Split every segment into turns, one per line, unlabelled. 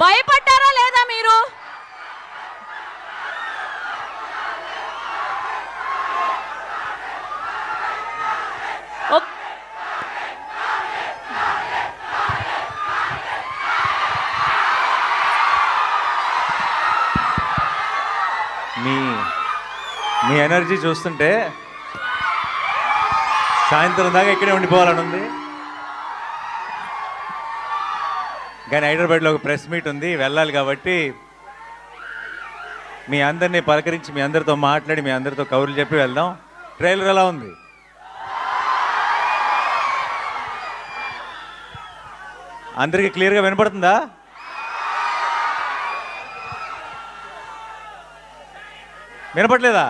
భయపడ్డారా లేదా మీరు?
మీ ఎనర్జీ చూస్తుంటే సాయంత్రం దాకా ఇక్కడే ఉండిపోవాలని ఉంది. కానీ హైదరాబాద్లో ఒక ప్రెస్ మీట్ ఉంది, వెళ్ళాలి. కాబట్టి మీ అందరినీ పలకరించి మీ అందరితో మాట్లాడి మీ అందరితో కబుర్లు చెప్పి వెళ్దాం. ట్రైలర్ ఎలా ఉంది? అందరికీ క్లియర్గా వినపడుతుందా? వినపట్లేదా?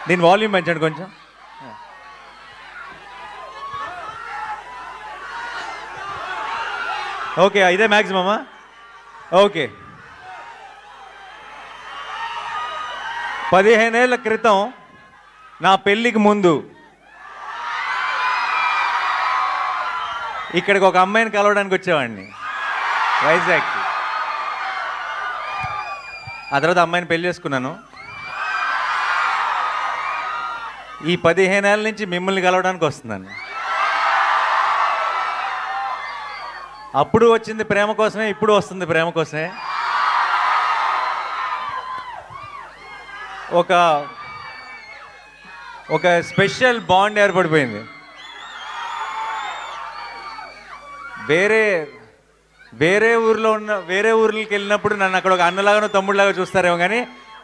దీని వాల్యూమ్ పెంచండి కొంచెం. ఓకే, ఇదే మ్యాక్సిమమా? ఓకే. 15 ఏళ్ల క్రితం నా పెళ్ళికి ముందు ఇక్కడికి ఒక అమ్మాయిని కలవడానికి వచ్చేవాడిని, వైజాగ్కి. ఆ తర్వాత అమ్మాయిని పెళ్లి చేసుకున్నాను. ఈ 15 ఏళ్ళ నుంచి మిమ్మల్ని కలవడానికి వస్తున్నాను. అప్పుడు వచ్చింది ప్రేమ కోసమే, ఇప్పుడు వస్తుంది ప్రేమ కోసమే. ఒక స్పెషల్ బాండ్ ఏర్పడిపోయింది. వేరే ఊర్లకి వెళ్ళినప్పుడు నన్ను అక్కడ ఒక అన్నలాగానో తమ్ముడిలాగా చూస్తారేమో, కానీ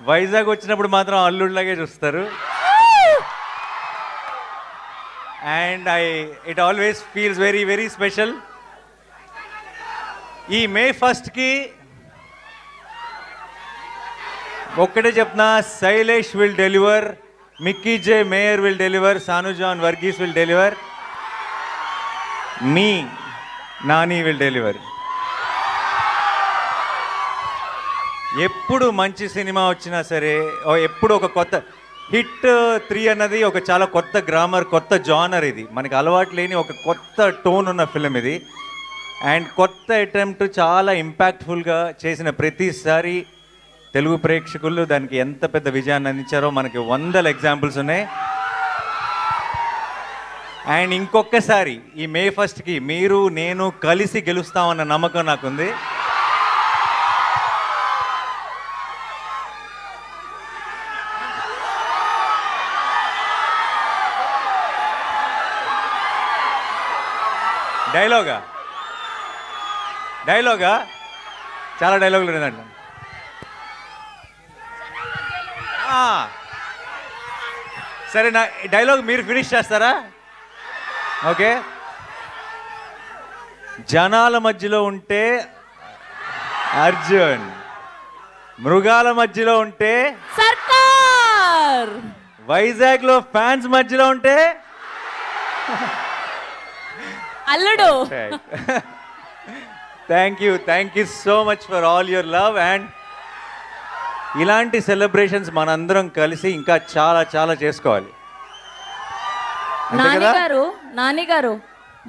వైజాగ్ వచ్చినప్పుడు మాత్రం అల్లుడిలాగే చూస్తారు. And it always feels very very special. ఈ May 1కి ఒక్కటే చెప్తున్నా, Sailesh will deliver, Mickey J Meyer will deliver, Sanu John Varughese will deliver, మీ నాని విల్ డెలివర్. ఎప్పుడు మంచి సినిమా వచ్చినా సరే, ఎప్పుడు ఒక కొత్త హిట్ 3 అన్నది ఒక చాలా కొత్త గ్రామర్, కొత్త జానర్. ఇది మనకి అలవాటు లేని ఒక కొత్త టోన్ ఉన్న ఫిలిం ఇది. అండ్ కొత్త అటెంప్ట్, చాలా ఇంపాక్ట్ఫుల్గా చేసిన ప్రతిసారి తెలుగు ప్రేక్షకులు దానికి ఎంత పెద్ద విజయాన్ని అందించారో మనకి 100 ఎగ్జాంపుల్స్ ఉన్నాయి. అండ్ ఇంకొకసారి ఈ May 1కి మీరు నేను కలిసి గెలుస్తామన్న నమ్మకం నాకుంది. డైలాగా చాలా డైలాగులు లేదండి. సరే, నా డైలాగ్ మీరు ఫినిష్ చేస్తారా? ఓకే. జనాల మధ్యలో ఉంటే అర్జున్, మృగాల మధ్యలో ఉంటే
సర్కార్,
వైజాగ్లో ఫ్యాన్స్ మధ్యలో ఉంటే
అల్లుడు.
Thank you so much for all your love. And ఇలాంటి సెలబ్రేషన్స్ మనందరం కలిసి ఇంకా చాలా చాలా చేసుకోవాలి.
నానిగారు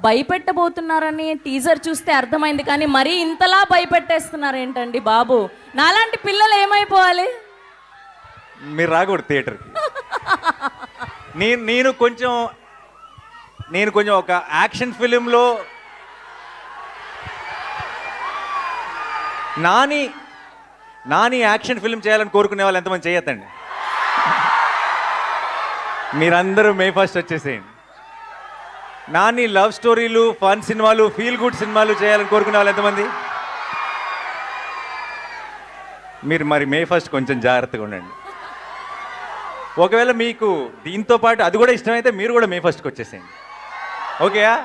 భయపెట్టబోతున్నారని టీజర్ చూస్తే అర్థమైంది, కానీ మరీ ఇంతలా భయపెట్టేస్తున్నారు ఏంటండి బాబు? నాలాంటి పిల్లలు ఏమైపోవాలి?
మీరు రాకూడదు థియేటర్కి. నేను కొంచెం ఒక యాక్షన్ ఫిలింలో నాని యాక్షన్ ఫిల్మ్ చేయాలని కోరుకునే వాళ్ళు ఎంతమంది చేయొద్దండి. మీరందరూ May 1 వచ్చేసేయండి. నాని లవ్ స్టోరీలు, ఫన్ సినిమాలు, ఫీల్ గుడ్ సినిమాలు చేయాలని కోరుకునే వాళ్ళు ఎంతమంది? మీరు మరి May 1 కొంచెం జాగ్రత్తగా ఉండండి. ఒకవేళ మీకు దీంతో పాటు అది కూడా ఇష్టమైతే మీరు కూడా May 1కి వచ్చేసేయండి. ఓకేయా?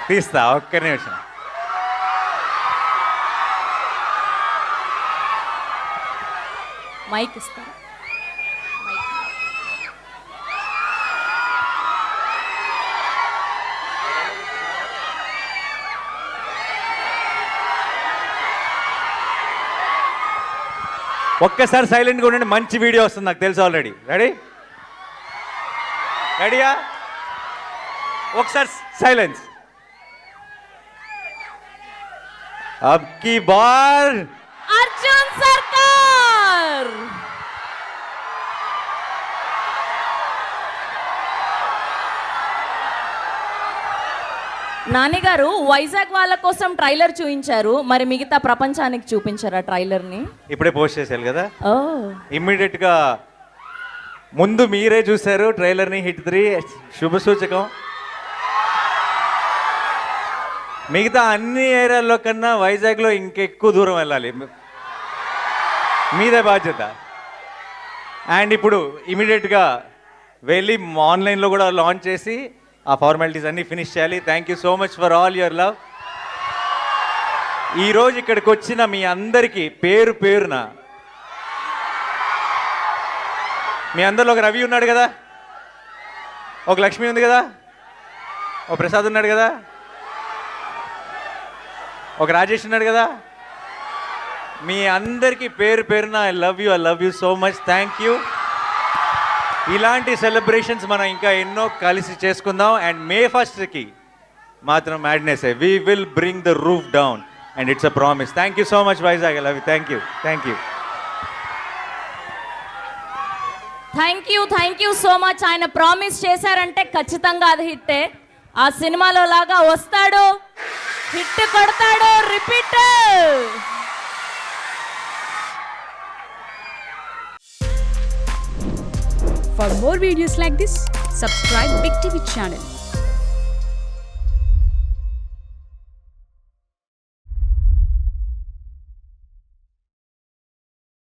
తీస్తా, ఒక్క నిమిషం.
మైక్ ఇస్తా.
ఒక్కసారి సైలెంట్గా ఉండండి, మంచి వీడియో వస్తుంది నాకు తెలుసు ఆల్రెడీ. రెడీయా? ఒకసారి సైలెన్స్. అబ్ కీ బార్
అర్జున్ సర్కార్. నాన్నగారు వైజాగ్ వాళ్ళ కోసం ట్రైలర్ చూపించారు, మరి మిగతా ప్రపంచానికి చూపించారా ట్రైలర్ ని?
ఇప్పుడే పోస్ట్ చేశారు కదా,
ఓ
ఇమ్మీడియట్ గా ముందు మీరే చూశారు ట్రైలర్ ని. హిట్ 3 శుభ సూచకం. మిగతా అన్ని ఏరియాల్లో కన్నా వైజాగ్లో ఇంకెక్కువ దూరం వెళ్ళాలి, మీదే బాధ్యత. అండ్ ఇప్పుడు ఇమీడియట్గా వెళ్ళి ఆన్లైన్లో కూడా లాంచ్ చేసి ఆ ఫార్మాలిటీస్ అన్నీ ఫినిష్ చేయాలి. Thank you so much for all your love. ఈరోజు ఇక్కడికి వచ్చిన మీ అందరికీ పేరు పేరున, మీ అందరిలో ఒక రవి ఉన్నాడు కదా, ఒక లక్ష్మి ఉంది కదా, ఒక ప్రసాద్ ఉన్నాడు కదా, ఒక రాజేష్ ఉన్నాడు కదా, మీ అందరికీ పేరు పేరున I love you so much. Thank you. ఇలాంటి సెలబ్రేషన్స్ మనం ఇంకా ఎన్నో కలిసి చేసుకుందాం. అండ్ May 1st మాత్రం madness, we will bring the roof down and it's a promise. Thank you so much Vizag, I love you. Thank you.
Thank you so much. ఆయన promise చేశారంటే ఖచ్చితంగా అది హిట్టే. ఆ సినిమాలో లాగా వస్తాడు, హిట్ కొడతాడు, repeat.
For more videos like this, subscribe Big TV channel.